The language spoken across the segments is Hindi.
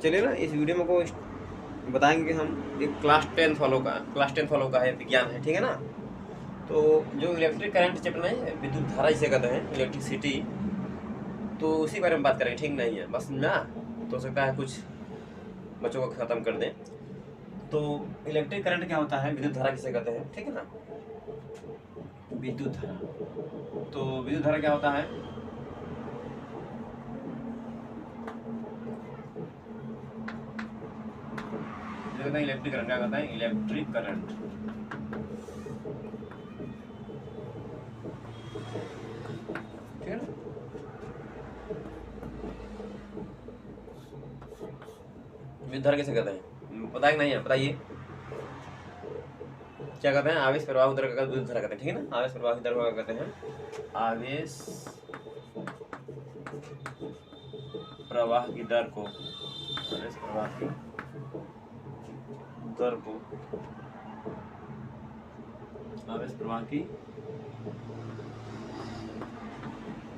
चलिए ना इस वीडियो में को बताएंगे कि हम एक क्लास टेंथ वालों का है विज्ञान है, ठीक है ना। तो जो इलेक्ट्रिक करंट चैप्टर नहीं है, विद्युत धारा जिसे कहते हैं, इलेक्ट्रिसिटी, तो उसी बारे में बात करेंगे, ठीक नहीं है। बस ना तो हो सकता है कुछ बच्चों को ख़त्म कर दें। तो इलेक्ट्रिक करंट क्या होता है, विद्युत धारा किसे कहते हैं, ठीक है ना। विद्युत धारा, तो विद्युत धारा क्या होता है, कहते हैं इलेक्ट्रिक करंट। क्या कहता है, इलेक्ट्रिक करंट। ठीक है ना। विद्युत धारा किसे कहते हैं, पता है कि नहीं है, बताइए क्या कहते हैं। आवेश प्रवाह दर का विद्युत धारा कहते हैं, ठीक है ना। आवेश प्रवाह दर को कहते हैं, आवेश प्रवाह की दर को, आवेश प्रवाह की दर को, आवेश प्रवाह की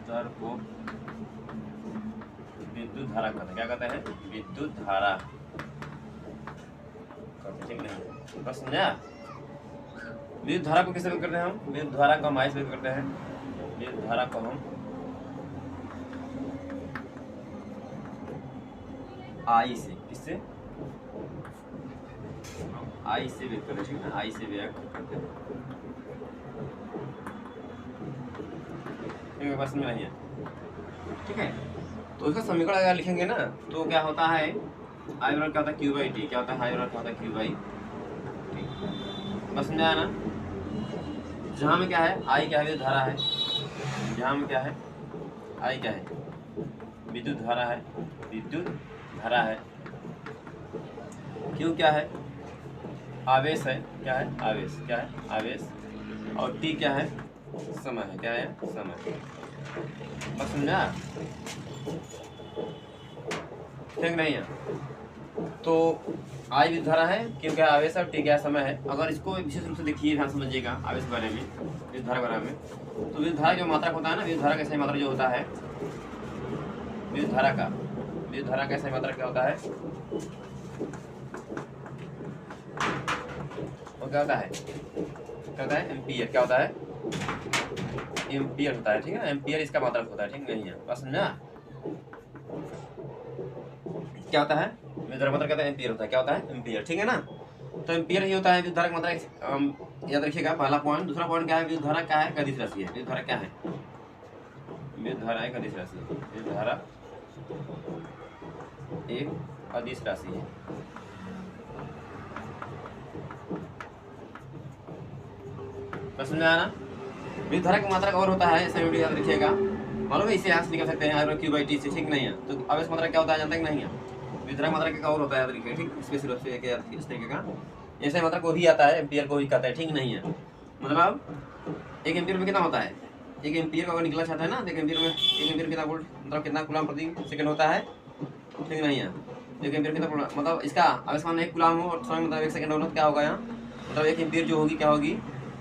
दर को विद्युत धारा कहते हैं। क्या कहते हैं, विद्युत धारा कहते हैं, ठीक नहीं। बस समझा। विद्युत धारा को किससे व्यक्त करते हैं हम, विद्युत धारा को हम आई से व्यक्त करते हैं। विद्युत धारा को हम आई से, किससे, आई से व्यक्त करते हैं, ठीक है, आई से व्यक्त करते हैं। बस में नहीं है, ठीक है। तो उसका समीकरण अगर लिखेंगे ना तो क्या होता है, आई बराबर क्या होता है, क्यू बाई टी। क्या होता है, आई बराबर क्या होता है, क्यू बाई टी। बस समझाया ना। जहाँ में क्या है, आई क्या है, विद्युत धारा है। जहाँ में क्या है, आई क्या है, विद्युत धारा है, विद्युत धारा है। क्यू क्या है, आवेश है। क्या है, आवेश। क्या है, आवेश। और टी क्या है, समय है। क्या है, समय। बस समझा, ठीक नहीं है। तो आई विद्युत धारा है, क्यों क्या आवेश है, और टी क्या समय है। अगर इसको विशेष रूप से देखिए, ध्यान समझिएगा आवेश के बारे में, विद्युत धारा के बारे में। तो विद्युत धारा जो मात्रक होता है ना, विद्युत धारा का सही मात्रक जो होता है, विद्युत धारा का सही मात्रक क्या होता है, वो क्या होता है, एम्पियर। क्या होता है, एम्पियर होता है, ठीक है ना। एम्पियर इसका मात्रक होता है, ठीक नहीं है। बस समझा। क्या होता है, विद्युत धारा मात्रक कहता है एम्पियर होता है। क्या होता है, एम्पियर, ठीक है ना। तो एम्पियर ही होता है विद्युत धारा का मात्रक, याद रखिएगा पहला पॉइंट। दूसरा पॉइंट क्या है, विद्युत धारा क्या है, अदिश राशि है। विद्युत धारा क्या है, विद्युत धारा एक अदिश राशि है। विद्युत धारा एक अदिश राशि है। बस समझ आना। विद्युत धारा की मात्रक और होता है, ऐसे में भी याद रखिएगा। मालूम है, इसे यहाँ से निकल सकते हैं, आई क्यू बाई टी से, ठीक नहीं है। तो आवेश मात्रक क्या होता है, जानते हैं कि नहीं है। विद्युत धारा मात्रक क्या और होता है, याद रखिएगा, ठीक। स्पेशल रूप से इस तरीके का ऐसे मात्रक को ही आता है, एम्पियर को ही कहता है, ठीक नहीं है। मतलब एक एम्पियर में कितना होता है, एक एम्पियर का अगर निकला चाहता है ना, तो एक एम्पियर कितना वोल्ट, मतलब कितना कूलम प्रति सेकंड होता है, ठीक नहीं है। एक एम्पियर कितना, मतलब इसका आवेश मान 1 कूलम हो और समय मतलब 1 सेकंड हो, तो क्या होगा यहाँ, मतलब 1 एम्पियर जो होगी क्या होगी,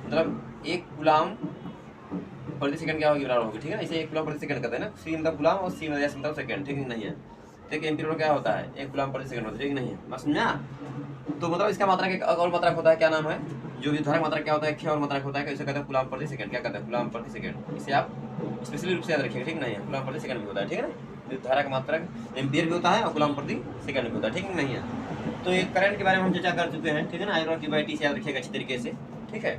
मतलब 1 कूलम प्रति सेकंड क्या होगी, बराबर होगी, ठीक है ना। इसे 1 कूलम प्रति सेकंड कहते हैं ना। सी मतलब कूलम और सी मतलब सेकंड, ठीक नहीं है। तो 1 एम्पियर में क्या होता है, 1 कूलम प्रति सेकंड होता है, ठीक नहीं है। बस समझा। तो मतलब इसका मात्रक एक और मात्रक होता है, क्या नाम है, जो विद्युत धारा मात्रक क्या होता है, एक और मात्रक होता है, कैसे कहते हैं, कूलम प्रति सेकंड। क्या कहते हैं, कूलम प्रति सेकंड। इसे आप स्पेशली रूप से याद रखिएगा, ठीक नहीं है। कूलम प्रति सेकंड भी होता है, ठीक है ना। विद्युत धारा का मात्रक एम्पियर भी होता है और कूलम प्रति सेकंड भी होता है, ठीक नहीं है। तो ये करंट के बारे में हम चर्चा कर चुके हैं, ठीक है ना। आई की बाई टी से याद रखिएगा अच्छी तरीके से, ठीक है।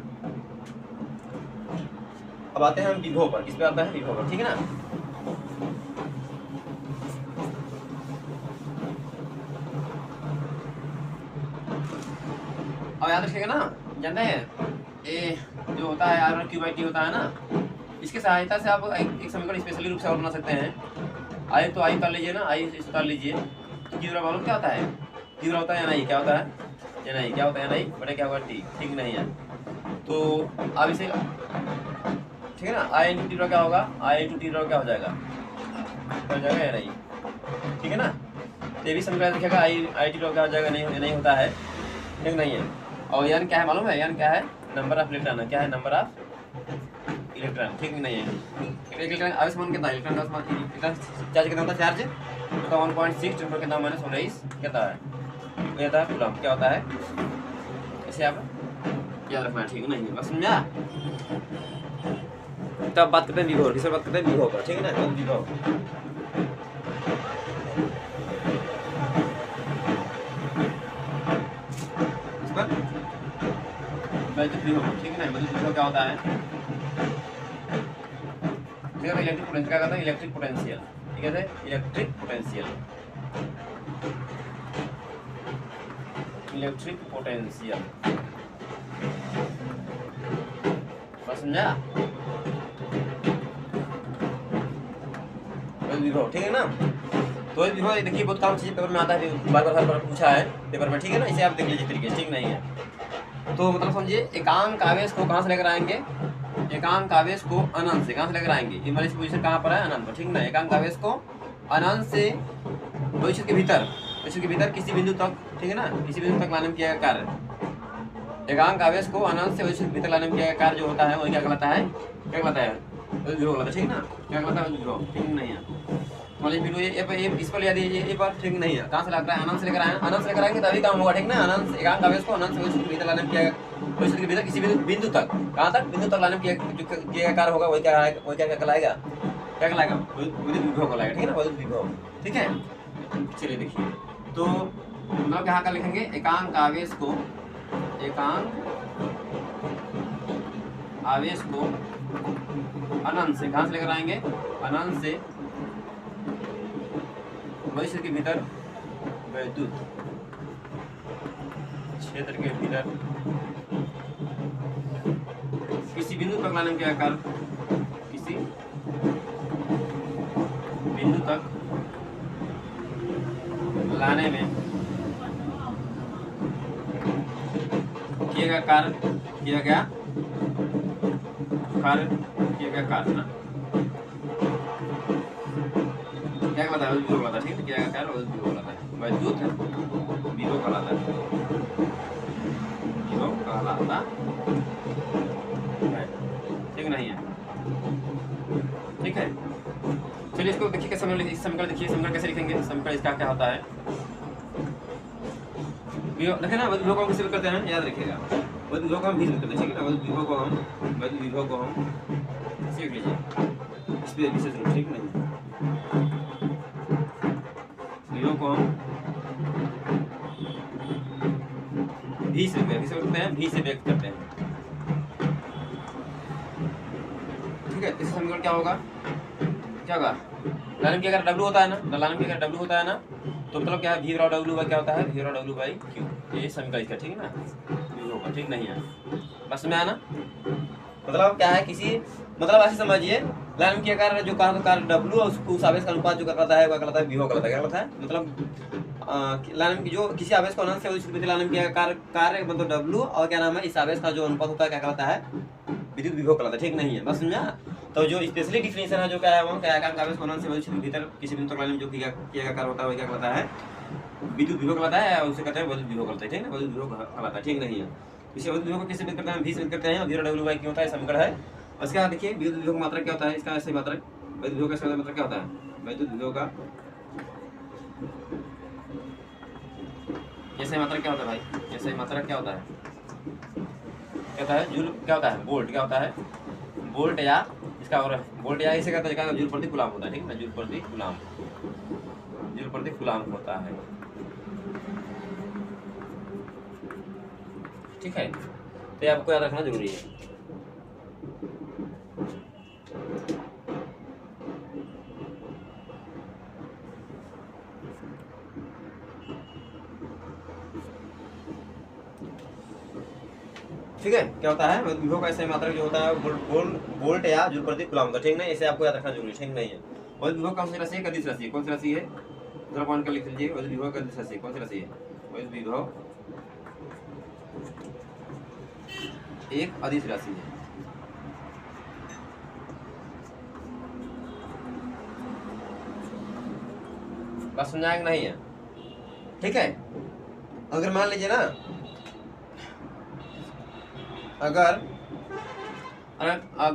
अब आते हैं हम विभव पर। किस पे आता है, विभव पर, ठीक है ना। अब याद रखिएगा ना, जानते हैं ये जो होता है आर क्यू बाई टी होता है ना, इसकी सहायता से आप एक समीकरण स्पेशली रूप से और बना सकते हैं। आई तो आई उतार लीजिए ना, आई उतार लीजिए, तो क्यू मालूम क्या होता है, क्यू होता है या नहीं, क्या होता है या नहीं, क्या होता है या नहीं, बड़े क्या होगा, टी, ठीक नहीं है। तो आप इसे, ठीक है ना, आई इंटू टी क्या होगा, आई इंटू टी क्या हो जाएगा, हो जाएगा या नहीं, ठीक है ना। तो ये भी समीकरण देखिएगा, आई टी क्या हो जाएगा, नहीं होता है, ठीक नहीं है। और यान क्या है मालूम है, यान क्या है, नंबर ऑफ इलेक्ट्रॉन है। क्या है, नंबर ऑफ इलेक्ट्रॉन, ठीक नहीं है। इलेक्ट्रॉन आवेश मान कितना है, इलेक्ट्रॉन चार्ज कितना होता है, चार्ज तो 1.6 × कितना माइनस 19 कहता है, कहता है कूलम क्या होता है, इसे आप याद रखना, ठीक है नहीं है, बस समझा। तब बात करते हैं विभव, किस पर बात करते हैं, विभव पर, ठीक है ना, विभव इस पर वैद्युत विभव, ठीक है ना। वैद्युत विभव क्या होता है, ठीक है, इलेक्ट्रिक पोटेंशियल क्या कहता है, इलेक्ट्रिक पोटेंशियल, ठीक है, इलेक्ट्रिक पोटेंशियल, इलेक्ट्रिक पोटेंशियल, बस समझा, विभव, ठीक है ना। तो विभव देखिए बहुत कम चीज पेपर में आता है, बार बार पूछा है पेपर में, ठीक है ना, इसे आप देख लीजिए तरीके से, ठीक नहीं है। तो मतलब समझिए, एकांक आवेश को कहाँ से लेकर आएंगे, एकांक आवेश को अनंत से कहाँ से लेकर आएंगे, ये वाली पोजीशन कहाँ पर है, अनंत पर, ठीक ना। एकांक आवेश को अनंत से भविष्य के भीतर, भविष्य के भीतर किसी बिंदु तक, ठीक है ना, किसी बिंदु तक लाने में किया गया कार्य, एकांक आवेश को अनंत से भविष्य के भीतर लाने में किया गया कार्य जो होता है, वही क्या कहलाता है, क्या कहलाता है, विभव कहलाता है, ठीक ना, क्या कहलाता है, विभव, ठीक नहीं है। मान लीजिए ये इस पर याद ये पर, ठीक नहीं है, कहाँ से लग रहा है, अनंत से लेकर आए, अनंत से लेकर आएंगे तभी काम होगा, ठीक ना। अनंत एकांक आवेश को अनंत से भविष्य के भीतर लाने में किया गया, भविष्य के भीतर किसी बिंदु तक, कहाँ तक, बिंदु तक लाने में किया गया कार्य होगा, वही क्या कहलाएगा, क्या कहलाएगा, विद्युत विभव कहलाएगा, ठीक है ना, विद्युत विभव, ठीक है। चलिए देखिए, तो मतलब यहाँ का लिखेंगे, एकांक आवेश को, एकांक आवेश को अनंत से कहाँ से लेकर आएंगे, अनंत से भविष्य के भीतर वैद्युत क्षेत्र के भीतर किसी बिंदु तक लाने में क्या कार्य, किसी बिंदु तक लाने में किया गया कार्य, किया गया कार्य ना, क्या कहलाता है, विभव कहलाता है, ठीक है, क्या कार्य विभव कहलाता है, वैद्युत विभव कहलाता है, विभव कहलाता है, ठीक नहीं है, ठीक है। चलिए इसको देखिए कैसे समीकरण, इस समीकरण देखिए, समीकरण कैसे लिखेंगे, समीकरण इसका क्या होता है, देखें ना, विभव को हम किसी भी करते हैं, याद रखिएगा, विभव को हम भी करते हैं, ठीक है ना, विभव को हम सीख लीजिए, इस पर विशेष रूप, ठीक नहीं, विभव को हम भी से व्यक्त करते हैं, ठीक है। इस समीकरण क्या होगा, क्या होगा, लाइन की अगर W होता है ना, लाइन की अगर W होता है ना, तो मतलब क्या है, V बराबर W बाई क्या होता है, V बराबर W बाई Q, ये समीकरण इसका, ठीक है ना, विभव का, ठीक नहीं है, बस में आना, मतलब क्या है, किसी मतलब ऐसे समझिए, लाइन की अगर जो कार्य W और उस आवेश का अनुपात जो कहलाता है, वह कहलाता है विभव कहलाता है, क्या कहलाता है, मतलब लाइन की जो किसी आवेश को अनंत से उस लाइन की कार्य मतलब W और क्या नाम है, इस आवेश का जो अनुपात होता है, क्या कहलाता है, विद्युत विभव कहलाता है, ठीक नहीं है, बस समझा। तो जो स्पेशली डिफिनेशन है जो क्या है, वो क्या है, एकांक आवेश को अनंत से भविष्य के भीतर किसी बिंदु तक लाने में जो किया गया कार्य होता है, वह क्या कहलाता है, विद्युत विभव कहलाता है, उसे कहते हैं वैद्युत विभव कहलाता है, ठीक है ना, वैद्युत विभव कहलाता है, ठीक नहीं है। इसे वैद्युत विभव को किससे व्यक्त करते हैं, V से व्यक्त करते हैं, V W बाई Q होता है, समीकरण है। उसके बाद देखिए विद्युत विभव का मात्रक क्या होता है, इसका ऐसे मात्रक, वैद्युत विभव का मात्रक क्या होता है, वैद्युत विभव का ऐसे मात्रक क्या होता है भाई, ऐसे मात्रक क्या होता है, क्या होता है, जूल क्या होता है, वोल्ट क्या होता है, वोल्ट या इसका और वोल्ट या इसे कहते हैं जूल प्रति कूलम होता है, ठीक है ना, जूल प्रति कूलम, जूल प्रति कूलम होता है, ठीक है। तो ये आपको याद रखना जरूरी है। ठीक है, क्या होता है, विभव का ऐसे मात्रक जो होता है वोल्ट या जूल प्रति कूलम होता है, ठीक नहीं, इसे आपको याद रखना जरूरी, ठीक नहीं है। और विभव कौन सी राशि है, अदिश राशि है, कौन सी राशि है, जरा पॉइंट कर लिख लीजिए, और विभव का अदिश राशि कौन सी राशि है, और विभव एक अदिश राशि है, बात समझाएंगे नहीं है, ठीक है। अगर मान लीजिए ना, अगर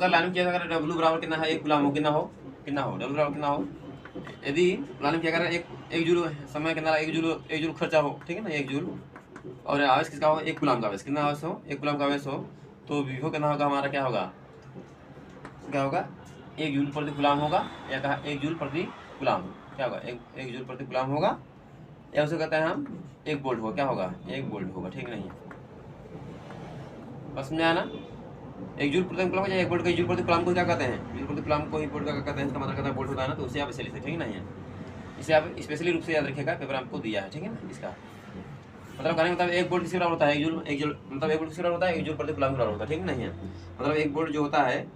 लाइन किया, अगर W बराबर कितना है, 1 कूलम हो, कितना हो W बराबर कितना हो यदि प्लानिंग क्या कर रहा है, एक जूल समय के अंदर एक जूल खर्चा हो, ठीक है ना, 1 जूल, और आवेश किसका हो, 1 कूलम का आवेश, कितना आवेश हो, 1 कूलम का आवेश हो, तो विभव कितना होगा हमारा, क्या होगा, 1 जूल प्रति कूलम होगा, या कहा 1 जूल प्रति कूलम, क्या होगा, 1 जूल प्रति कूलम होगा, या उसे कहते हैं हम 1 वोल्ट होगा, क्या होगा, 1 वोल्ट होगा, ठीक नहीं, बस समझ आया ना। 1 जूल प्रति कूलम या 1 वोल्ट का 1 जूल प्रति कूलम को क्या कहते हैं, जूल प्रति कूलम को ही वोल्ट का कहते हैं, इसका मतलब कहता है वोल्ट होता है ना, तो उसे आप इसे लिख सकते हैं, ठीक नहीं है, इसे आप स्पेशली रूप से याद रखिएगा, पेपर आपको दिया है, ठीक है ना। इसका मतलब कहने मतलब 1 वोल्ट किसी बराबर होता है, 1 जूल मतलब 1 वोल्ट किसी बराबर होता है, 1 जूल प्रति कूलम बराबर होता है, ठीक नहीं है। मतलब 1 वोल्ट जो होता है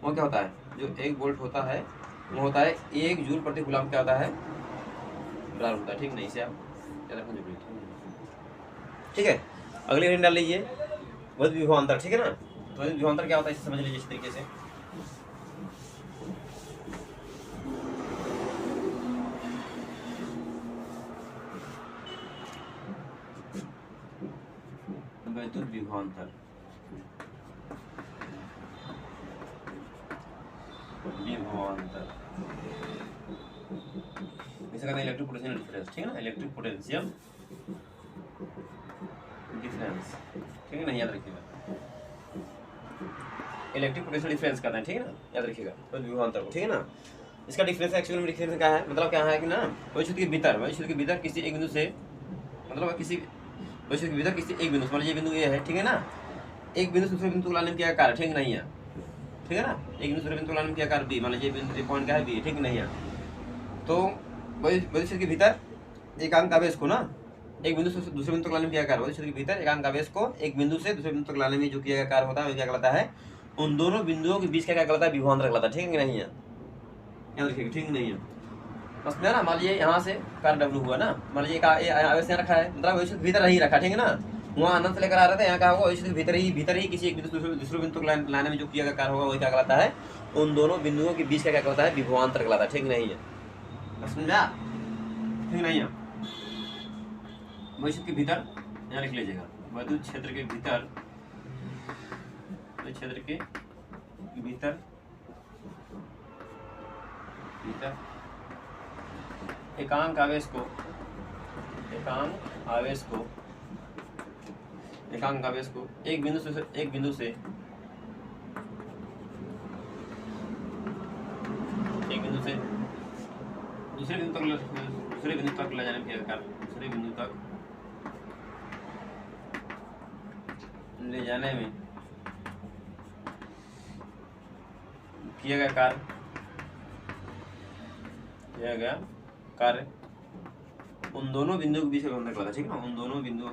वो क्या होता है, जो 1 वोल्ट होता है वो होता है 1 जूल प्रति कूलम क्या होता है, बराबर होता है, ठीक नहीं, इसे आप याद रखना जरूरी है, ठीक है। अगली हेडिंग डाल लीजिए, वैद्युत विभवांतर, ठीक है ना। तो वैद्युत विभवांतर क्या होता है इसे समझ लीजिए इस तरीके से। वैद्युत विभवांतर, विभवांतर इसे कहते हैं इलेक्ट्रिक पोटेंशियल डिफरेंस, ठीक है ना, इलेक्ट्रिक पोटेंशियल डिफरेंस, ठीक है ना, याद रखिएगा, इलेक्ट्रिक पोटेंशियल डिफरेंस कहते हैं, ठीक है ना, याद रखिएगा तो विभवांतर को, ठीक है ना। इसका डिफरेंस एक्चुअल में डिफरेंस क्या है, मतलब क्या है कि ना, वैद्युत के भीतर किसी एक बिंदु से, मतलब किसी वैद्युत के भीतर किसी एक बिंदु से, मान लीजिए बिंदु ये है, ठीक है ना, एक बिंदु से दूसरे बिंदु को लाने में क्या कार्य, ठीक नहीं है, ठीक है ना, एक बिंदु दूसरे बिंदु को लाने में क्या कार्य बी, मान लीजिए बिंदु पॉइंट क्या है बी, ठीक नहीं है। तो वैद्युत के भीतर एकांक आवेश को ना एक बिंदु से दूसरे बिंदु तक लाने में क्या कार्य, वैद्युत के भीतर एकांक आवेश को एक बिंदु से दूसरे बिंदु तक लाने में जो किया गया कार्य होता है वो क्या कहलाता है, उन दोनों बिंदुओं के बीच का क्या कहलाता है, विभवांतर कहलाता है, ठीक है नहीं है, याद रखिएगा, ठीक नहीं है। बस ना, मान लीजिए यहाँ से कार्य डब्ल्यू हुआ ना, मान लीजिए आवेश यहाँ रखा है, मतलब वैद्युत के भीतर ही रखा, ठीक है ना, वहाँ अनंत से लेकर आ रहे थे, यहाँ क्या होगा, वैद्युत के भीतर ही किसी एक बिंदु दूसरे बिंदु तक लाने में जो किया गया कार्य होगा वही क्या कहलाता है, उन दोनों बिंदुओं के बीच का क्या कहलाता है, विभवांतर कहलाता है, ठीक नहीं है, समझा, ठीक नहीं है। वैद्युत के भीतर यहाँ लिख लीजिएगा, वैद्युत क्षेत्र के भीतर, क्षेत्र के भीतर एकांक आवेश को एक बिंदु से दूसरे बिंदु तक ले जाने के कार्य, दूसरे बिंदु तक ले जाने में किया गया कार्य उन दोनों बिंदुओं के बीच का विभवांतर कहलाता है, ठीक है ना, उन दोनों बिंदुओं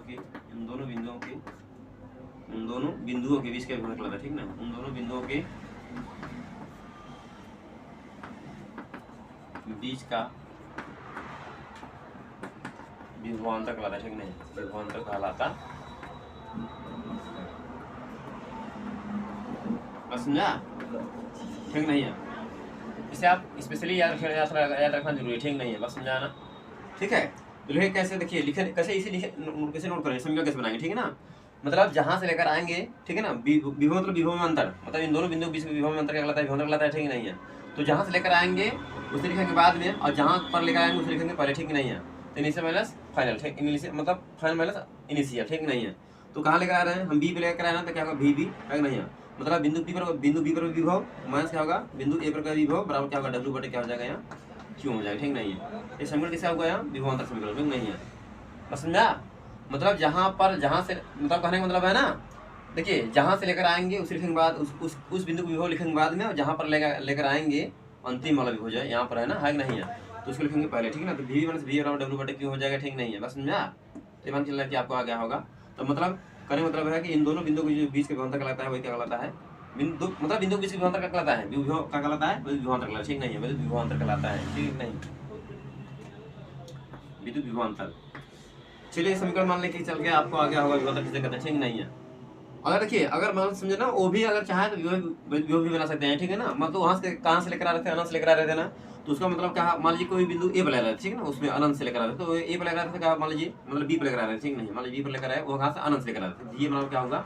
के बीच का विभवांतर कहलाता है, ठीक ना, उन दोनों बिंदुओं के बीच का विभवांतर कहलाता है, ठीक नहीं, विभवांतर कहलाता, समझा, ठीक नहीं है। इसे आप स्पेशली याद रखना जरूरी है, ठीक नहीं है, बस समझाना, ठीक है। तो लिखे कैसे, देखिए लिखे कैसे, इसे लिखे कैसे नोट करें, समीकरण कैसे बनाएंगे, ठीक है ना, मतलब जहां से लेकर आएंगे, ठीक है ना, विभव मतलब विभव में अंतर, मतलब इन दोनों बिंदुओं के बीच में विभव में अंतर क्या कहलाता है, विभवांतर कहलाता है, ठीक नहीं है। तो जहां से लेकर आएंगे उसे लिखेंगे बाद में, और जहां पर लेकर आएंगे उसे लिखेंगे पहले, ठीक नहीं है। तो इनिशियल माइनस फाइनल, ठीक, इनिशियल मतलब फाइनल माइनस इनिशियल, ठीक नहीं है। तो कहाँ लेकर आ रहे हैं हम, बी पे लेकर आए ना, तो क्या होगा भी, है नहीं है, मतलब बिंदु बी पर विभव माइनस क्या होगा, बिंदु ए पर का विभव बराबर क्या होगा, डब्ल्यू बटे क्या हो जाएगा, यहाँ क्यों हो जाएगा, ठीक नहीं है। ये समीकरण कैसे होगा, यहाँ विभवांतर समीकरण, ठीक नहीं है, बस समझा। मतलब जहाँ से मतलब कहने का मतलब है ना, देखिए जहाँ से लेकर आएंगे उस लिखने के बाद उस बिंदु को विभव लिखने के बाद में, और जहाँ पर लेकर आएंगे अंतिम वाला विभव जाए यहाँ पर है ना, है नहीं है, तो उसको लिखेंगे पहले, ठीक है ना। तो वी माइनस वी बराबर डब्ल्यू बटे क्यों हो जाएगा, ठीक नहीं है, बस समझा। तो मान चल रहा है कि आपको आ गया होगा। तो मतलब कहने का मतलब है कि इन दोनों बिंदुओं के बीच का विभवांतर कहलाता है, वही क्या कहलाता है, बिंदु मतलब बिंदु के बीच का विभवांतर क्या कहलाता है, विभव क्या कहलाता है, विभवांतर कहलाता है, ठीक नहीं है, विभवांतर कहलाता है, ठीक नहीं, विद्युत विभवांतर। चलिए समीकरण मान लेके चल के आपको आ गया होगा विभवांतर किसे कहते हैं, ठीक नहीं है। अगर देखिए अगर मान समझे ना, वो भी अगर चाहे तो विभव भी बना सकते हैं, ठीक है ना। मतलब वहां से कहाँ से लेकर आ रहे थे, अनंत से लेकर आ रहे थे ना, तो उसका मतलब क्या, मान लीजिए कोई बिंदु ए पर लगा रहे थे, ठीक है ना, उसमें अनंत से लेकर आ रहे थे, तो ए पर लगा रहे थे क्या, मान लीजिए मतलब बी पर लेकर आ रहे थे, ठीक नहीं, मान लीजिए बी पर लेकर आए, वो कहाँ से अनंत से लेकर आ रहे थे, ये मतलब क्या होगा,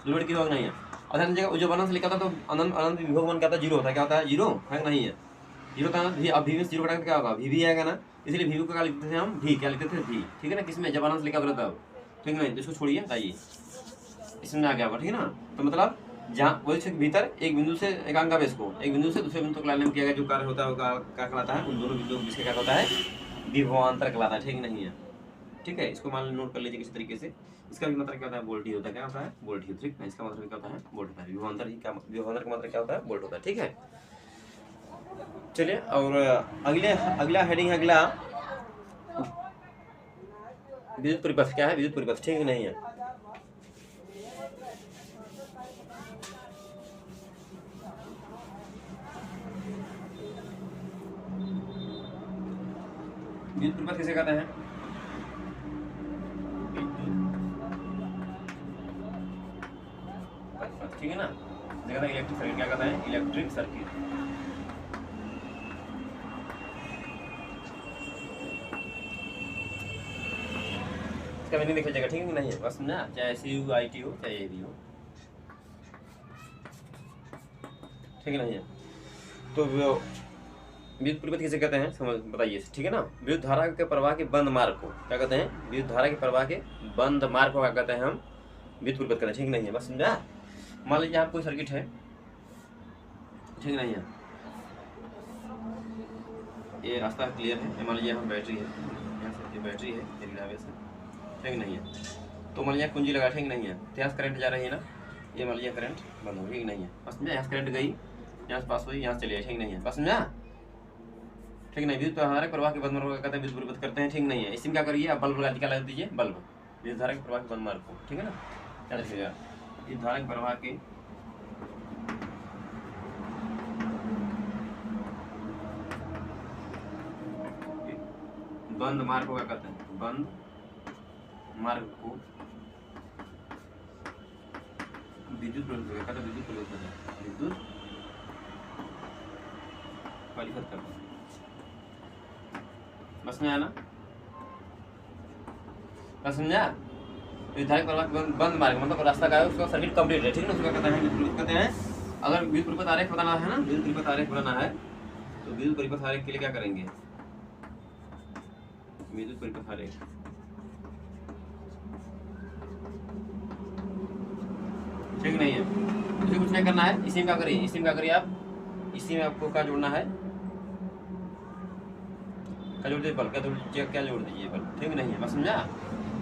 लिमिट की होगा नहीं है। और जगह जो अनंत से लेकर आता तो अनंत विभव मान क्या होता है, जीरो होता है, क्या होता है, जीरो है नहीं है। जीरो था भी, अब भी में जीरो कटा क्या होगा, वी भी आएगा ना, इसलिए वी को क्या लिखते थे हम, भी क्या लिखते थे, भी, ठीक है ना, किसमें जब आंसर लिखा गलत अब, ठीक है ना, इसको छोड़िए बताइए, इसमें आ गया होगा, ठीक है ना। तो मतलब जहाँ वही से भीतर एक बिंदु से एकांका बेस को एक बिंदु से दूसरे बिंदु तक लाने में किया गया जो कार्य होता है वो क्या कहलाता है, उन दोनों बिंदुओं के बीच का क्या होता है, विभवांतर कहलाता है, ठीक नहीं है। ठीक है, इसको मान नोट कर लीजिए किसी तरीके से। इसका भी मतलब क्या होता है, वोल्ट ही होता है, क्या होता है, वोल्ट ही, ठीक है, इसका मतलब क्या होता है, वोल्ट होता है, विभवांतर ही, क्या विभवांतर का मतलब क्या होता है, वोल्ट होता है, ठीक है। चलिए, और अगला हेडिंग है, अगला विद्युत परिपथ, क्या है विद्युत परिपथ, ठीक नहीं है। विद्युत परिपथ किसे कहते हैं, ठीक है ना, इलेक्ट्रिक सर्किट क्या कहता है, इलेक्ट्रिक सर्किट। इसका मीनिंग देख लीजिएगा, ठीक है नहीं है, बस ना, चाहे CUIT हो चाहे ये भी हो, ठीक है नहीं है। तो विद्युत परिपथ किसे कहते हैं, समझ बताइए, ठीक है ना। विद्युत धारा के प्रवाह के बंद मार्ग को क्या कहते हैं, विद्युत धारा के प्रवाह के बंद मार्ग को क्या कहते हैं हम, विद्युत परिपथ कहते हैं, ठीक नहीं है, बस समझा। मान लीजिए यहाँ कोई सर्किट है, ठीक नहीं है, ये रास्ता क्लियर है, मान लीजिए यहाँ बैटरी है, यहाँ से बैटरी है, ये से, ठीक नहीं है। तो मान लीजिए कुंजी लगा, ठीक नहीं है, तो यहाँ करंट जा रही है ना, ये मान लीजिए करंट बंद हो, ठीक नहीं है, बस समझा, यहाँ करंट गई, यहाँ से पास हुई, यहाँ से चली, ठीक नहीं है, बस समझा, ठीक नहीं। विद्युत धारा के प्रवाह के बंद मार्ग को कहते हैं विद्युत परिपथ करते हैं, ठीक नहीं है। इसमें क्या करिए, आप बल्ब लगा दीजिए, बल्ब विद्युत धारा के प्रवाह के बंद मार्ग को, ठीक है ना, क्या रखिएगा, विद्युत धारा के प्रवाह के बंद मार्ग को क्या कहते हैं, बंद मार्ग को विद्युत परिपथ कहते हैं, विद्युत परिपथ, विद्युत परिपथ करते हैं, बस में आना, बस समझा। विद्युत धारा के प्रवाह बंद मार्ग मतलब रास्ता का है, उसका सर्किट कंप्लीट है, ठीक है ना, उसका कहते हैं विद्युत परिपथ कहते हैं। अगर विद्युत परिपथ आरेख बताना है ना, विद्युत परिपथ आरेख बनाना है, तो विद्युत परिपथ आरेख के लिए क्या करेंगे, विद्युत परिपथ आरेख, ठीक नहीं है, इसे कुछ नहीं करना है, इसी में क्या करिए, इसी में क्या करिए आप, इसी में आपको क्या जोड़ना है, क्या जोड़ दीजिए, बल्ब क्या जोड़ दीजिए, बल्ब, ठीक नहीं है, बस समझा।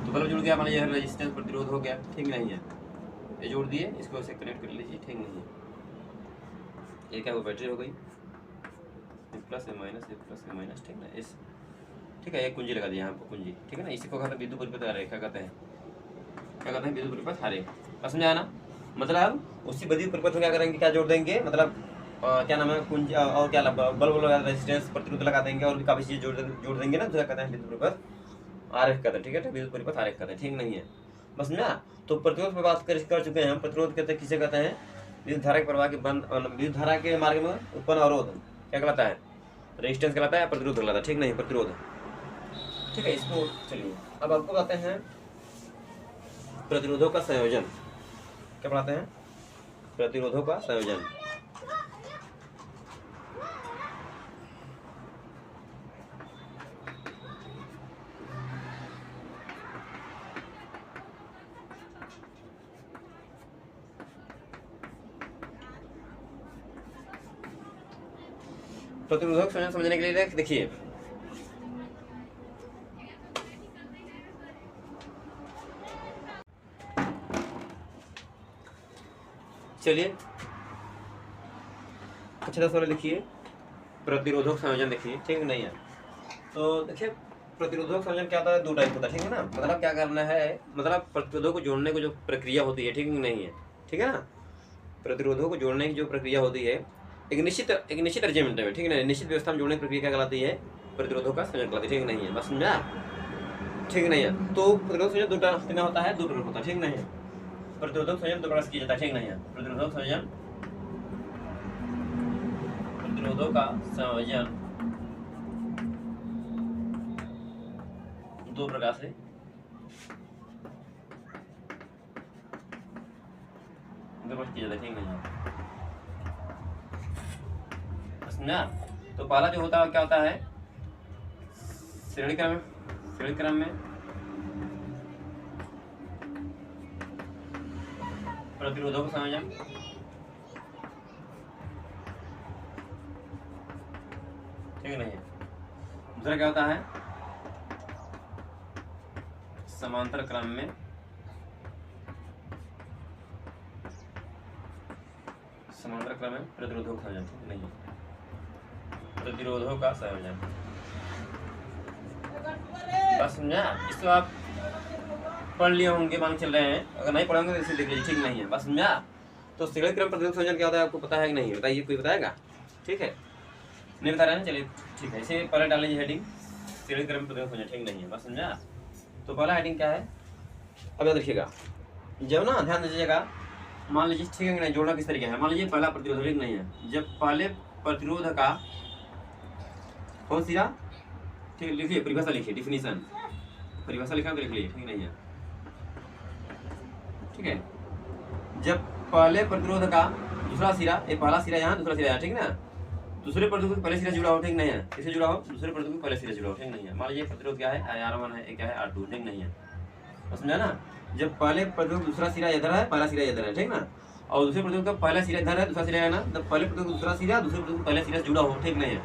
तो बल्ब जुड़ गया, मान लीजिए रेजिस्टेंस प्रतिरोध हो गया, ठीक नहीं है, ये जोड़ दिए, इसको ऐसे कनेक्ट कर लीजिए, ठीक नहीं है, ये क्या हुआ, बैटरी हो गई, प्लस ए माइनस, ठीक ना, इस, ठीक है, एक कुंजी लगा दिया यहाँ पर कुंजी, ठीक है ना, इसी को कहते हैं विद्युत परिपथ आरेख, क्या कहते हैं, क्या कहते हैं, विद्युत परिपथ आरेख, बस समझा ना। मतलब उसी विद्युत परिपथ में क्या करेंगे, क्या जोड़ देंगे, मतलब क्या नाम है, कुंज और क्या बल्ब लगा, रेजिस्टेंस प्रतिरोध लगा देंगे, और भी काफी चीज जोड़ देंगे ना, जो कहते हैं विद्युत परिपथ आरेख कहते हैं, ठीक है, विद्युत परिपथ आरेख कहते हैं, ठीक नहीं है, बस ना। तो प्रतिरोध पर बात कर चुके हैं हम, प्रतिरोध कहते हैं, किसे कहते हैं, विद्युत धारा के प्रवाह के बंद, विद्युत धारा के मार्ग में उत्पन्न अवरोध क्या कहलाता है, रेजिस्टेंस कहलाता है, प्रतिरोध कहलाता है, ठीक नहीं, प्रतिरोध, ठीक है। इसको चलिए अब आपको बताते हैं प्रतिरोधों का संयोजन, क्या पढ़ाते हैं, प्रतिरोधों का संयोजन। प्रतिरोधक संयोजन समझने के लिए देखिए, चलिए अच्छा 10 वाले लिखिए, प्रतिरोधक संयोजन देखिए, ठीक नहीं है। तो देखिए प्रतिरोधक संयोजन क्या होता है, दो टाइप होता है, ठीक है ना, मतलब क्या करना है, मतलब प्रतिरोधों को जोड़ने को जो प्रक्रिया होती है, ठीक नहीं है, ठीक है ना, प्रतिरोधों को जोड़ने की जो प्रक्रिया होती है एक निश्चित अरेंजमेंट में, ठीक है ना, निश्चित व्यवस्था में जोड़ने की प्रक्रिया क्या कहलाती है, प्रतिरोधों का संयोजन कहलाती है, ठीक नहीं है, बस समझा, ठीक नहीं है। तो प्रतिरोधक संयोजन दो तरह में होता है, दो प्रकार होता है, ठीक नहीं है, प्रतिरोधक संयोजन दो प्रकार से किया जाता है, ठीक नहीं है, प्रतिरोधों का संयोजन दो प्रकार से किया जाता है, ठीक नहीं है, समझा। तो पहला जो होता है क्या होता है, श्रेणी क्रम में प्रतिरोधों का संयोजन, ठीक नहीं है। दूसरा क्या होता है, समांतर क्रम में प्रतिरोधों का संयोजन, ठीक नहीं है, प्रतिरोधों का संयोजन। बस समझा, इसको आप पढ़ लिए होंगे, मान चल रहे हैं, अगर नहीं पढ़ेंगे तो इसे देख लीजिए, ठीक नहीं है। बस समझा। तो श्रेणी क्रम प्रतिरोध संयोजन क्या होता है आपको पता है कि नहीं, बताइए, कोई बताएगा? ठीक है, नहीं बता रहे हैं, चलिए ठीक है, इसे पहले डाल लीजिए हेडिंग, श्रेणी क्रम प्रतिरोध संयोजन, ठीक नहीं है। बस समझा। तो पहला हेडिंग क्या है, अब याद रखिएगा, जब ना ध्यान दीजिएगा, मान लीजिए, ठीक है नहीं, जोड़ना किस तरीके है, मान लीजिए पहला प्रतिरोध, ठीक नहीं है, जब पहले प्रतिरोध का कौन सिरा, ठीक है, लिखिए, परिभाषा लिखिए, डिफिनीशन, परिभाषा लिखा तो लिख लीजिए, ठीक नहीं है, ठीक है। जब पहले प्रतिरोध का दूसरा सिरा, ये पहला सिरा यहाँ, दूसरा सिरा यहाँ, ठीक ना, दूसरे प्रतिरोध पहले सिरा जुड़ा हो, ठीक नहीं है, किससे जुड़ा हो, दूसरे प्रतिरोध पहले सिरा जुड़ा हो, ठीक नहीं है। मान लीजिए प्रतिरोध क्या है, R1 है, क्या है R2, ठीक नहीं है, समझा ना। जब पहले प्रतिरोध दूसरा सिरा इधर है, पहला सिरा इधर है, ठीक ना, और दूसरे प्रतिरोध का पहला सिरा इधर है, दूसरा सिरा है ना, तब पहले प्रतिरोध दूसरा सिरा, दूसरे प्रतिरोध पहले सिरा जुड़ा हो, ठीक नहीं है,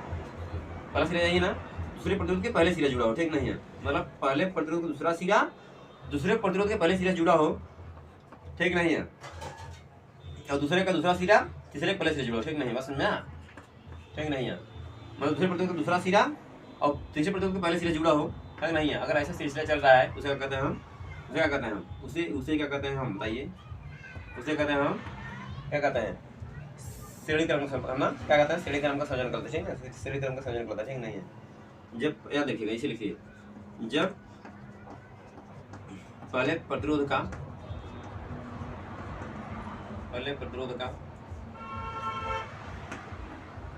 पहला सिरा यही ना, दूसरे प्रतिरोध के पहले सिरा जुड़ा हो, ठीक नहीं है, मतलब पहले प्रतिरोध का दूसरा सिरा दूसरे प्रतिरोध के पहले सिरा जुड़ा हो, ठीक नहीं है, और दूसरे का दूसरा सिरा तीसरे के पहले सिरा जुड़ा हो, ठीक नहीं है। बस समझा, ठीक नहीं है, मतलब दूसरे प्रतिरोध का दूसरा सिरा और तीसरे प्रतिरोध के पहले सिरा जुड़ा हो, ठीक नहीं है। अगर ऐसा सिलसिला चल रहा है, उसे क्या कहते हैं हम, उसे क्या कहते हैं हम, उसे क्या कहते हैं हम, बताइए, उसे कहते हैं हम, क्या कहते हैं, श्रेणी क्रम का, ना क्या कहते हैं, श्रेणी क्रम का संयोजन करते हैं, ठीक है, श्रेणी क्रम का संयोजन करता है, ठीक नहीं है। जब याद देखिएगा, इसे लिखिए, जब पहले प्रतिरोध का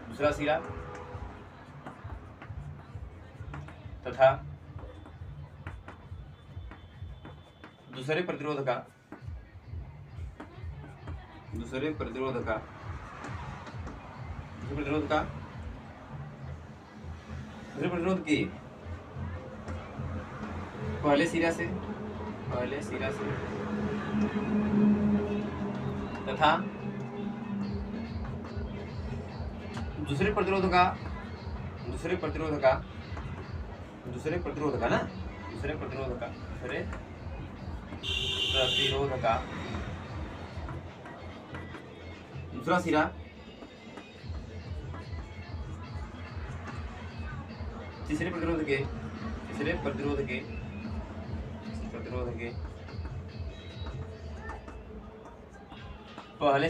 दूसरा सिरा तथा दूसरे प्रतिरोध का की पहले सिरा से तथा दूसरे प्रतिरोध का दूसरा सिरा तीसरे प्रतिरोध के पहले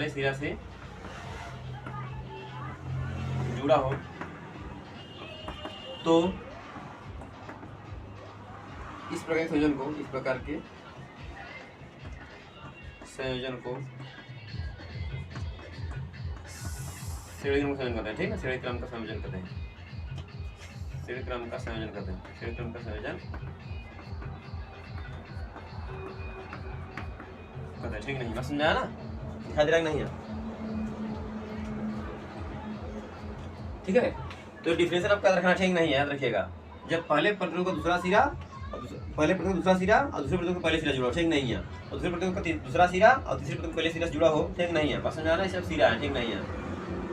सिरे से जुड़ा हो, तो इस प्रकार के संयोजन को श्रेणी क्रम का संयोजन करते हैं, ठीक है, श्रेणी क्रम का संयोजन करते हैं, ठीक नहीं, बस समझा ना, दिखा दे रहा नहीं है, ठीक है। तो डिफरेंशियल आपका रखना, ठीक नहीं है, याद रखिएगा, जब पहले प्रतिरोध का दूसरा सिरा और दूसरे प्रतिरोध का पहले सिरा जुड़ा हो, ठीक नहीं है, और दूसरे प्रतिरोध का दूसरा सिरा और तीसरे प्रतिरोध का पहले सिरा जुड़ा हो, ठीक नहीं है, बस समझा ना, सब सिरा है, ठीक नहीं है।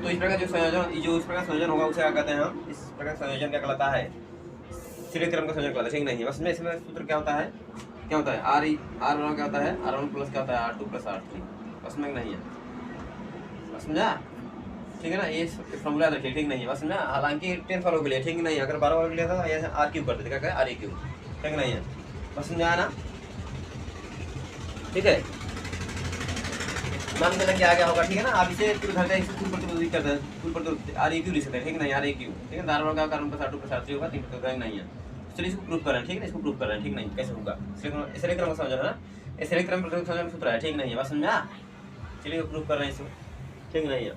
तो इस प्रकार इस प्रकार संयोजन होगा, उसे क्या कहते हैं हम, इस प्रकार संयोजन क्या कहलाता है, श्रेणी क्रम का संयोजन कहलाता है, ठीक नहीं है। बस में इसमें सूत्र क्या होता है, R1 क्या होता है, R1 प्लस क्या होता है, R2 प्लस R3, बस में नहीं है, बस समझा, ठीक है ना, ये फॉर्मूला रखिए, ठीक नहीं है, बस समझा। हालांकि 10 फॉलो के लिए, ठीक नहीं है, अगर 12 फॉलो के लिए था ये R³ कर देते, क्या कहें, RQ, ठीक नहीं है, बस समझा ना, ठीक है। मान देना क्या आ गया होगा, ठीक है ना, आप इसे कुल करते हैं, कुल प्रतिरोध करते हैं, कुल प्रतिरोध REQ लिख सकते हैं, ठीक नहीं, REQ, ठीक है, R1 का R1 plus R2 plus R3 होगा, 3 प्रतिरोध नहीं है। चलिए इसको प्रूफ कर रहे हैं, ठीक है, इसको प्रूफ कर रहे हैं, ठीक नहीं, कैसे होगा, श्रेणी क्रम का संयोजन है ना, श्रेणी क्रम प्रतिरोध संयोजन सूत्र है, ठीक नहीं है, बस समझा। चलिए प्रूफ कर रहे हैं इसको, ठीक नहीं है।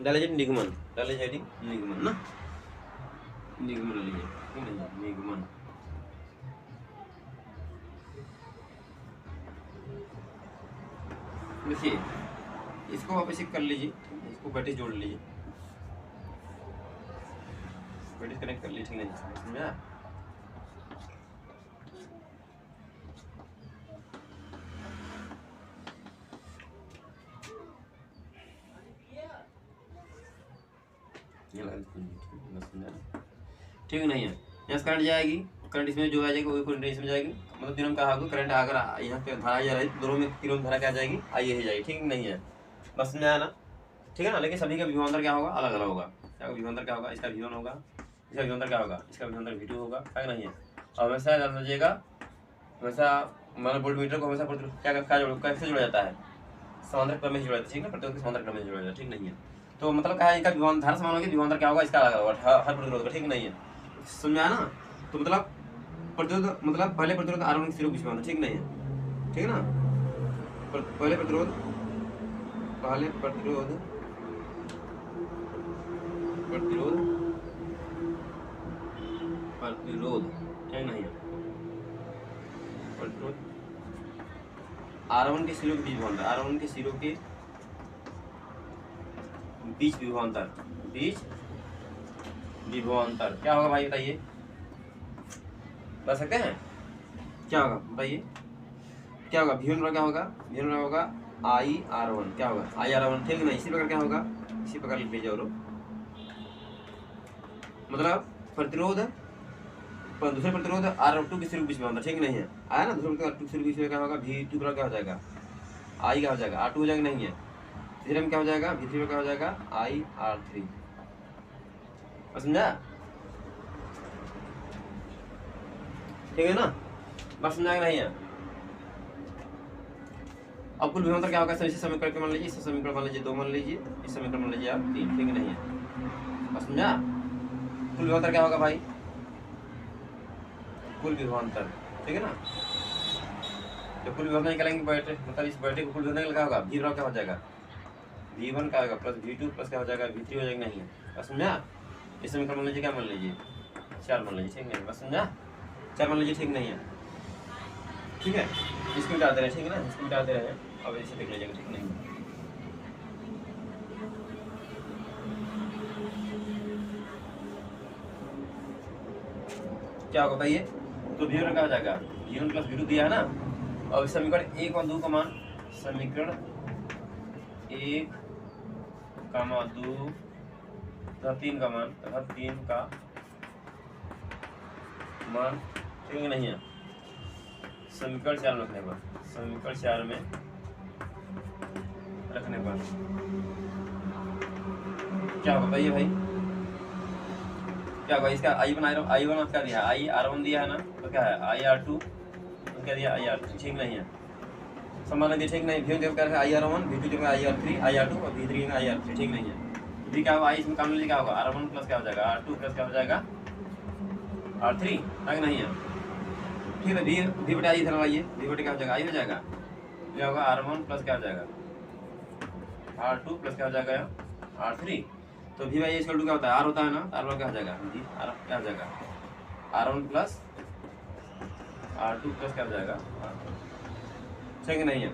डालिए निगमन, निगमन ना, निगमन लीजिए, ठीक नहीं, निगमन, देखिए इसको वापस कर लीजिए, इसको बैटिस जोड़ लीजिए, बैटिस कनेक्ट कर लीजिए, ठीक नहीं समझा। ठीक नहीं है, यहाँ से करंट जाएगी, करंट इसमें जो आ जाएगी वही करंट इसमें जाएगी, मतलब तीनों का होगा करंट, अगर यहाँ पे धारा जा रही है दोनों में तीनों धारा क्या जाएगी, आई ही जाएगी, ठीक नहीं है, बस समझ आया ना, ठीक है ना। लेकिन सभी का विभवांतर क्या होगा, अलग अलग होगा। क्या विभवांतर क्या होगा, इसका V1 होगा, इसका विभवांतर क्या होगा, इसका विभवांतर V2 होगा, क्या नहीं है। और हमेशा जान लीजिएगा, हमेशा मतलब वोल्टमीटर को हमेशा कैसे जोड़ा जाता है, समांतर क्रम में जोड़ा जाता है, ठीक है, प्रतिरोध के समांतर क्रम में जोड़ा जाता है, ठीक नहीं है। तो मतलब क्या है, इनका विभवांतर धारा समान होगी, विभवांतर क्या होगा इसका अलग होगा हर प्रतिरोध का, ठीक नहीं है, समझा ना। तो मतलब प्रतिरोध मतलब पहले प्रतिरोध R1 के 0 बीच में होना, ठीक नहीं है, ठीक है ना। पहले प्रतिरोध ठीक नहीं है, प्रतिरोध R1 के 0 के बीच विभवांतर, R1 के 0 के बीच विभवांतर क्या होगा भाई बताइए, बता सकते हैं क्या होगा, बताइए क्या होगा। V1 क्या होगा, V1 होगा IR1, क्या होगा IR1, ठीक नहीं। इसी प्रकार क्या होगा, इसी प्रकार लिख लीजिए, और मतलब प्रतिरोध दूसरे प्रतिरोध R2 के 0 के बीच में होता, ठीक नहीं है, आया ना। दूसरे प्रतिरोध R2 के 0 के बीच में क्या होगा, V2 क्या हो जाएगा, I क्या हो जाएगा, R2 हो जाएगा, नहीं है। तीसरे में क्या हो जाएगा, V3 क्या हो जाएगा, IR3, समझा, ठीक है ना, बस समझा नहीं है। अब कुल विभवांतर क्या होगा, इसे समीकरण के मान लीजिए, इसे समीकरण मान लीजिए 2 मान लीजिए, इस समीकरण मान लीजिए आप 3, ठीक नहीं है, बस समझा। कुल विभवांतर क्या होगा भाई, कुल विभवांतर, ठीक है ना। तो कुल विभवांतर निकालेंगे बैटरी, मतलब इस बैटरी को कुल विभवांतर क्या होगा, V क्या हो जाएगा, V1 का होगा प्लस V2 प्लस क्या हो जाएगा, V3 हो जाएगा, नहीं है, बस समझा। इस समीकरण मान लीजिए क्या मान लीजिए 4 मान लीजिए, ठीक नहीं, बस समझा, 4 मान लीजिए, ठीक नहीं है, ठीक है। इसको मिटा दे रहे हैं, ठीक है ना, इसको मिटा दे रहे हैं, अब इसे देख लीजिएगा, ठीक नहीं। क्या होगा बताइए, तो V1 क्या हो जाएगा, V1 प्लस V2 दिया है ना। अब समीकरण 1 और 2 का मान, समीकरण 1, 2 तथा 3 का मान, तथा 3 का मान, ठीक नहीं है। समीकरण 4 में रखने पर, समीकरण 4 में रखने पर क्या होगा बताइए भाई, क्या होगा, इसका I1 आपका दिया है, IR1 दिया है ना, तो क्या है IR2, तो क्या दिया IR3, ठीक नहीं है, समान है, ठीक नहीं। V1 क्या है IR1, V2 जो है IR3, IR2 और V3 का IR3, ठीक नहीं है। V क्या होगा, इसमें काम लीजिए क्या होगा, R1 प्लस क्या हो जाएगा, R2 प्लस क्या हो जाएगा, R3, नहीं है, ठीक है। V बटा I इधर लाइए, V बटे क्या हो जाएगा, I हो जाएगा, क्या होगा R1 प्लस क्या हो जाएगा, R2 प्लस क्या हो जाएगा, R3। तो V बाई इक्वल टू क्या होता है, R होता है ना, R1 क्या हो जाएगा, R क्या हो जाएगा, R1 प्लस R2 प्लस क्या हो जाएगा, ठीक नहीं है,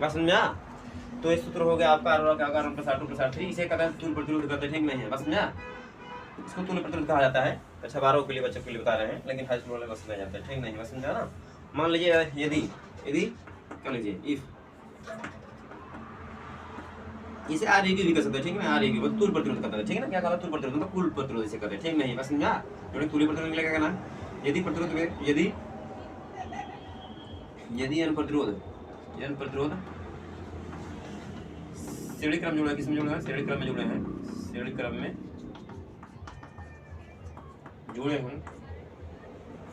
बस समझा। तो इस सूत्र हो गया आपका R1 क्या होगा, R1 plus R2 plus R3, इसे कहते हैं तुल्य प्रतिरोध कहते हैं, ठीक नहीं है, बस समझा। इसको तुल्य प्रतिरोध कहा जाता है, अच्छा 12 के लिए बच्चों के लिए बता रहे हैं, लेकिन हाई स्कूल वाले को समझा जाता है, ठीक नहीं, बस समझा ना। मान लीजिए यदि क्या लीजिए इफ, इसे आरईक्यू भी कर सकते हैं, ठीक है ना, आरईक्यू मतलब तुल्य प्रतिरोध कहते हैं, ठीक है ना। क्या कहा, तुल्य प्रतिरोध मतलब कुल प्रतिरोध इसे कहते हैं, ठीक नहीं, बस समझा। जो तुल्य प्रतिरोध निकलेगा क्या ना, यदि प्रतिरोध में यदि n प्रतिरोध श्रेणी क्रम जुड़े, किसमें जुड़े हैं, श्रेणी क्रम में जुड़े हैं, श्रेणी क्रम में जुड़े हों,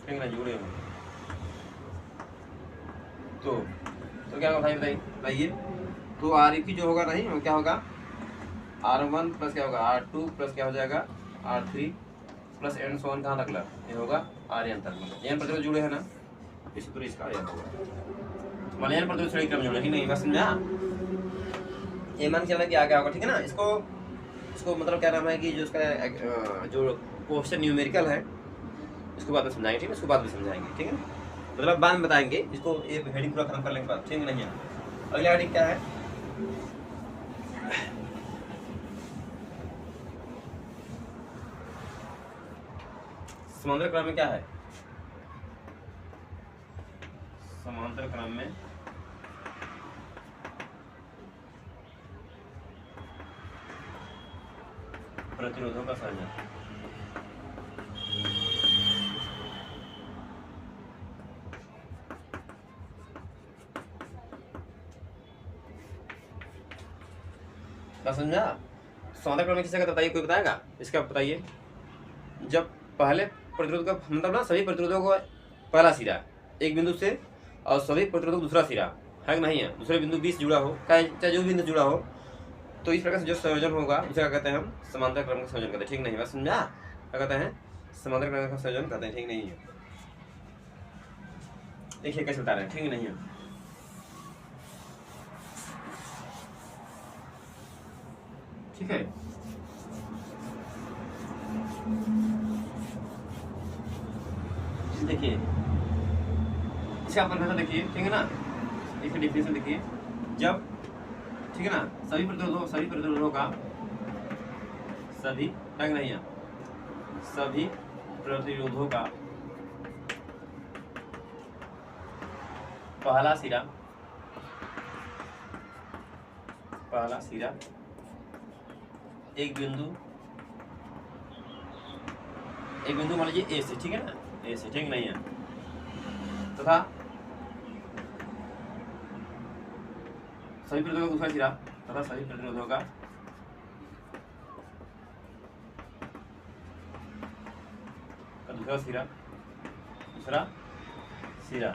ठीक ना, जुड़े हों, तो क्या होगा भाई बताइए। तो R जो होगा नहीं, क्या होगा R1 प्लस क्या होगा, R2 प्लस क्या हो जाएगा, R3 plus and so on, कहाँ तक ये होगा Rn तक, n प्रतिरोध जुड़े हैं ना, इसी तरह इसका Rn होगा, मान n प्रतिरोध श्रेणी क्रम जुड़े, ठीक नहीं, बस समझा। ये मान चलना कि आ गया होगा, ठीक है ना। इसको मतलब क्या नाम है कि जो उसका जो क्वेश्चन न्यूमेरिकल है इसको बाद में समझाएंगे, ठीक है, इसको बाद में समझाएंगे, ठीक है, मतलब बाद में बताएंगे, इसको एक हेडिंग पूरा खत्म कर लेंगे बाद, ठीक नहीं है। अगला हेडिंग क्या है, समांतर क्रम में क्या है? समांतर क्रम में प्रतिरोधों का संयोजन। समझा? समांतर क्रम में किसे कहते बताइए, कोई बताएगा इसका? बताइए। जब पहले प्रतिरोध का मतलब ना सभी प्रतिरोधों को पहला सिरा एक बिंदु से और सभी प्रतिरोधों को दूसरा सिरा है कि नहीं है, दूसरे बिंदु 20 जुड़ा हो, चाहे जो बिंदु जुड़ा हो, तो इस प्रकार से जो संयोजन होगा उसे क्या कहते हैं? हम समांतर क्रम का संयोजन कहते हैं। ठीक नहीं है? समझा? क्या कहते हैं? समांतर क्रम का संयोजन कहते हैं। ठीक नहीं है? देखिए कैसे बता रहे हैं। ठीक नहीं है? ठीक है। देखिए इसका परिभाषा देखिए। ठीक है ना? इसका डिफिनेशन देखिए। जब ठीक है ना सभी प्रतिरोधों का सभी नहीं है सभी प्रतिरोधों का पहला सिरा एक बिंदु मान लीजिए ए से, ठीक है ना, ए से, ठीक नहीं है, तथा सभी प्रतिरोधों का दूसरा सिरा तथा सभी प्रतिरोधों का दूसरा सिरा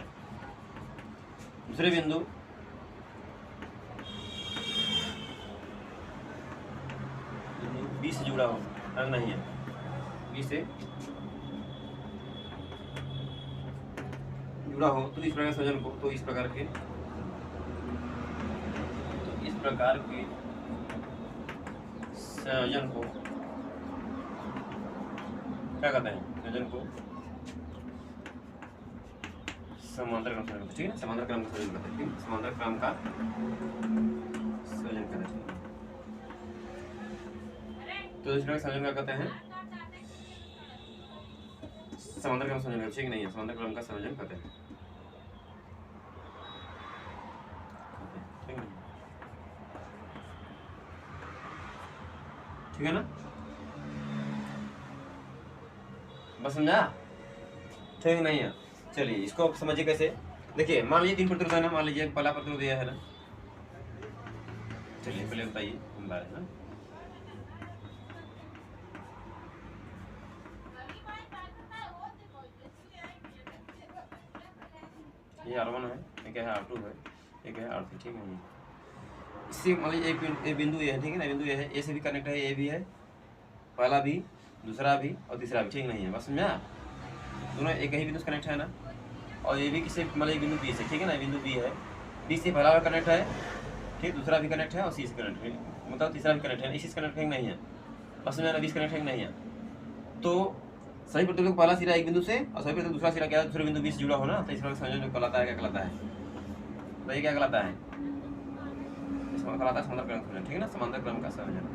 दूसरे बिंदु बी से जुड़ा हो, रंग नहीं है, बी से जुड़ा हो, तो इस प्रकार संयोजन को इस प्रकार के संयोजन को क्या कहते हैं? संयोजन को समांतर क्रम संयोजन, ठीक है ना, समांतर क्रम का संयोजन कहते हैं। ठीक है, समांतर क्रम का संयोजन कहते हैं। तो इस प्रकार संयोजन क्या कहते हैं? समांतर क्रम संयोजन, ठीक नहीं है, समांतर क्रम का संयोजन कहते हैं। ठीक है ना? बस समझा? ठीक नहीं है? चलिए इसको आप समझिए कैसे। देखिए मान लीजिए 3 प्रतिरोध है ना, मान लीजिए पहला प्रतिरोध यह है ना, चलिए पहले बताइए हम बारे में। ये R1 है, एक है R2 है, एक है R3, ठीक है। इससे मान लीजिए एक बिंदु ये है, ठीक है ना, बिंदु ये है, ए से भी कनेक्ट है, ए भी है, पहला भी, दूसरा भी और तीसरा भी, ठीक नहीं है? बस समझा? दोनों एक ही बिंदु से कनेक्ट है ना, और ये भी किसी मतलब बिंदु बी से, ठीक है ना, बिंदु बी है, बी से पहला कनेक्ट है, ठीक, दूसरा भी कनेक्ट है और सी से कनेक्ट है, मतलब तीसरा भी कनेक्ट है, इसी से कनेक्ट नहीं है, बस समझा ना, 20 कनेक्ट नहीं है। तो सही प्रतिरोध पहला सिरा एक बिंदु से और सही प्रतिरोध दूसरा सिरा क्या है, दूसरे बिंदु 20 जुड़ा हो ना, तो इस प्रकार संयोजन जो कहलाता है, क्या कहलाता है? तो ये क्या कहलाता है? इसमें कहलाता है समांतर क्रम का संयोजन, ठीक है ना, समांतर क्रम का संयोजन।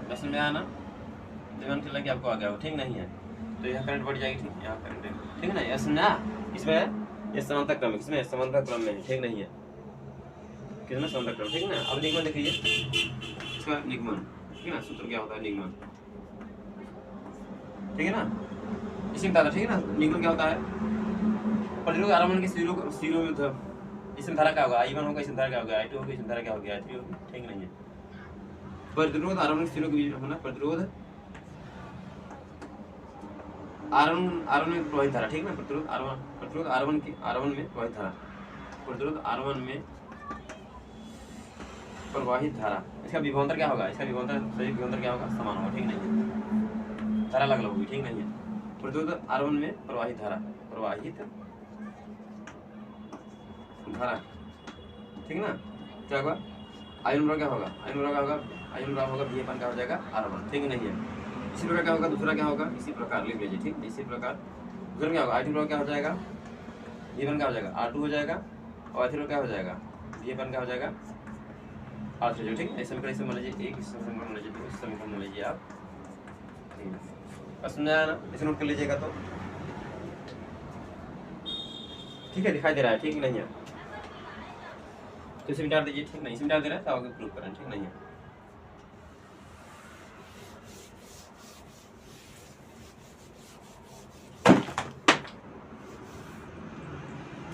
बस में आना ध्यान चला कि आपको आ गया हो, ठीक नहीं है? तो यहाँ करंट बढ़ जाएगी, ठीक, यहाँ करंट, ठीक है ना, ये समझा? इसमें ये समांतर क्रम, इसमें समांतर क्रम में, ठीक नहीं है, किसमें? समांतर क्रम, ठीक है ना। अब निगमन देखिए, इसका निगमन, ठीक है ना, सूत्र क्या होता है? निगमन, ठीक है ना, इसी में बता, ठीक है ना, निगमन क्या होता है? प्रतिरोध R1 के सिरों में था, इसमें धारा क्या होगा? I1 होगा, इसमें धारा क्या होगा? I2 होगा, इसमें धारा क्या होगा? I3 होगा, ठीक नहीं है? प्रतिरोध R1 के सिरों के बीच में होना, प्रतिरोध R1 में प्रवाहित धारा, ठीक है ना, प्रतिरोध R1 में प्रवाहित धारा, प्रतिरोध R1 में प्रवाहित धारा, इसका विभवांतर क्या होगा? इसका विभवांतर सही विभवांतर क्या होगा? समान होगा, ठीक नहीं है? धारा अलग होगी, ठीक नहीं है? प्रतिरोध R1 में प्रवाहित धारा, ठीक है ना, क्या होगा? I1 बराबर क्या होगा? I1 बराबर होगा V अपन क्या हो जाएगा? R1, ठीक नहीं है? इसी प्रकार क्या होगा? दूसरा क्या होगा? इसी प्रकार लिख लीजिए, ठीक, इसी प्रकार दूसरा क्या होगा? I2 बराबर क्या हो जाएगा? V1 क्या हो जाएगा? R2 हो जाएगा, और I3 क्या हो जाएगा? वी अपन क्या हो जाएगा R3, ठीक है। इस समीकरण से मान लीजिए एक, इस समीकरण मान लीजिए दो, इस समीकरण मान लीजिए आप 3। बस समझ आया ना, इसे नोट कर लीजिएगा तो ठीक है, दिखाई दे रहा है ठीक नहीं है तो इसे मिटा दीजिए, ठीक नहीं, इसे मिटा दे रहा है तो आगे प्रूव करें, ठीक नहीं है।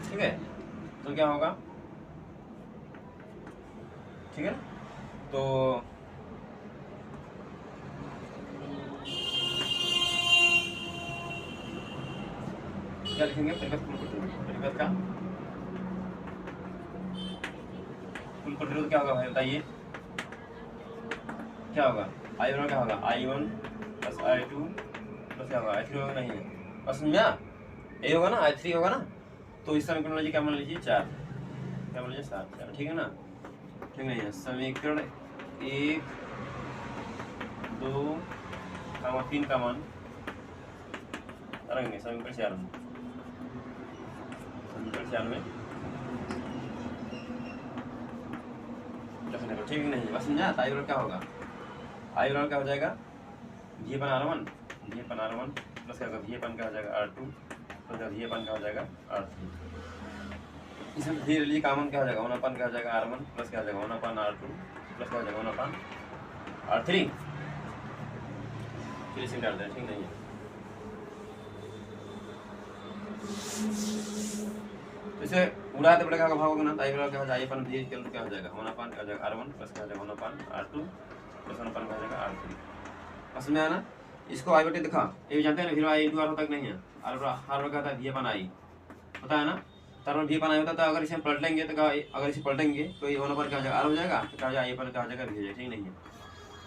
ठीक है, तो क्या होगा, ठीक है, तो क्या लिखेंगे परिपथ का कुल प्रतिरोध क्या होगा भाई बताइए, क्या होगा I1 क्या होगा I1 प्लस I2 प्लस क्या होगा I3 होगा नहीं है, बस समझा, ये होगा ना I3 होगा ना, तो इस समीकरण लीजिए क्या मान लीजिए 4, क्या मान लीजिए 4, ठीक है ना, ठीक नहीं है। समीकरण 1 2 3 का मान करेंगे समीकरण 4 में, समीकरण 4 में ठीक नहीं है, बस समझा। आई बराबर क्या होगा, आई बराबर क्या हो जाएगा V अपन R1 प्लस क्या होगा V अपन क्या हो जाएगा R2 प्लस V अपन क्या हो जाएगा R3, इसमें धीरे लीजिए कॉमन क्या हो जाएगा 1 अपन क्या हो जाएगा R1 प्लस क्या हो जाएगा 1 अपन R2 प्लस क्या हो जाएगा 1 अपन R3, फिर इसे डाल दें, ठीक नहीं है। तो इसे उड़ा दे पड़ेगा भाग होगा ना, तो आई बराबर क्या हो जाएगा अपन V क्या हो जाएगा 1 अपन क्या हो जाएगा R1 प्लस क्या हो जाएगा 1 अपन R2 प्लस 1 अपन क्या हो जाएगा R3, समझ में आया ना। इसको आई बटे दिखा, ये भी जानते हैं ना, फिर आई इंटू आर होता नहीं है, आर बराबर क्या होता है V अपन आई होता है ना, तरह V अपन आई होता है, तो अगर इसे पलटेंगे तो अगर इसे पलटेंगे तो ये 1 अपन क्या हो जाएगा R हो जाएगा, तो क्या हो जाएगा आई अपन क्या हो जाएगा V हो जाएगा, ठीक नहीं है।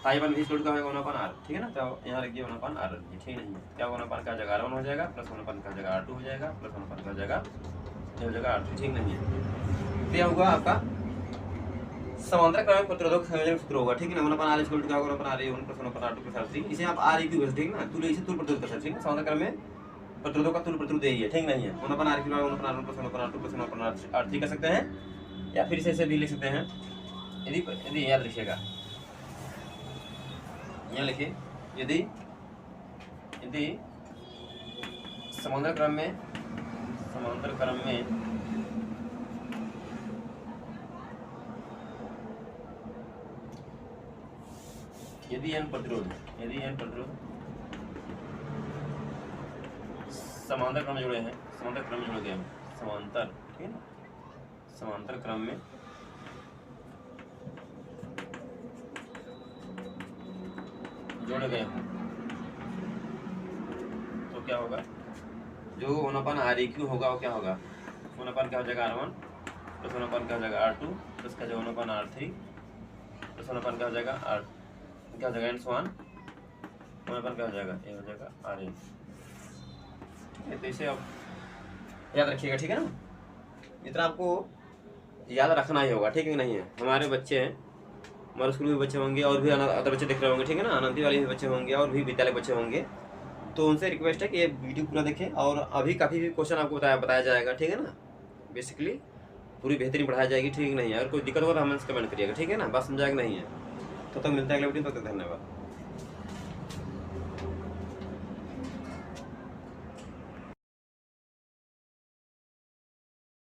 तो आई अपन V स्क्वायर का होगा 1 अपन R, ठीक है ना, तो यहाँ रखिए 1 अपन R रखिए, ठीक नहीं है, क्या 1 अपन क्या हो जाएगा R1 हो जाएगा प्लस 1 अपन क्या हो जाएगा R2 हो जाएगा प्लस 1 अपन क्या हो जाएगा हो जाएगा R3, ठीक नहीं है। तो यह होगा आपका समांतर क्रम प्रतिरोधक संयोजन सूत्र होगा, ठीक है ना, 1 अपन R इक्वल टू क्या होगा 1 अपन R1 प्लस 1 अपन R2 प्लस R3, इसे आप R क्यूब ठीक है ना, तुल्य इसे तुल्य प्रतिरोध कर सकते हैं, समांतर क्रम में प्रतिरोधों का तुल्य प्रतिरोध यही है, ठीक नहीं है। 1 अपन R क्यूब 1 अपन R1 प्लस 1 अपन R2 प्लस 1 अपन R3 कर सकते हैं, या फिर इसे भी लिख सकते हैं, यदि याद रखिएगा, यहाँ लिखिए, यदि समांतर क्रम में यदि n प्रतिरोध समांतर क्रम में जुड़े हैं, समांतर क्रम में जुड़ गए हैं, समांतर, ठीक है ना, समांतर क्रम में जोड़े गए हैं, तो क्या होगा, जो 1 अपन REQ होगा वो क्या होगा 1 अपन क्या हो जाएगा R1 प्लस 1 अपन क्या हो जाएगा R2 प्लस क्या हो जाएगा 1 अपन R3 प्लस 1 अपन क्या हो जाएगा क्या हो जाएगा एंड सो ऑन 1 अपन क्या हो जाएगा ये हो जाएगा RN, ठीक है। तो इसे आप याद रखिएगा, ठीक है ना, इतना आपको याद रखना ही होगा, ठीक है नहीं है। हमारे बच्चे हैं, हमारे स्कूल में बच्चे होंगे और भी अदर बच्चे दिख रहे होंगे, ठीक है ना, अनंती वाले भी बच्चे होंगे और भी विद्यालय बच्चे होंगे, तो उनसे रिक्वेस्ट है कि ये वीडियो पूरा देखें, और अभी काफ़ी भी क्वेश्चन आपको बताया जाएगा, ठीक है ना, बेसिकली पूरी बेहतरीन पढ़ाई जाएगी, ठीक नहीं है। अगर कोई दिक्कत होगा तो हमें कमेंट करिएगा, ठीक है ना, बात समझाएगा नहीं है। तो मिलता है अगले वीडियो, तो धन्यवाद।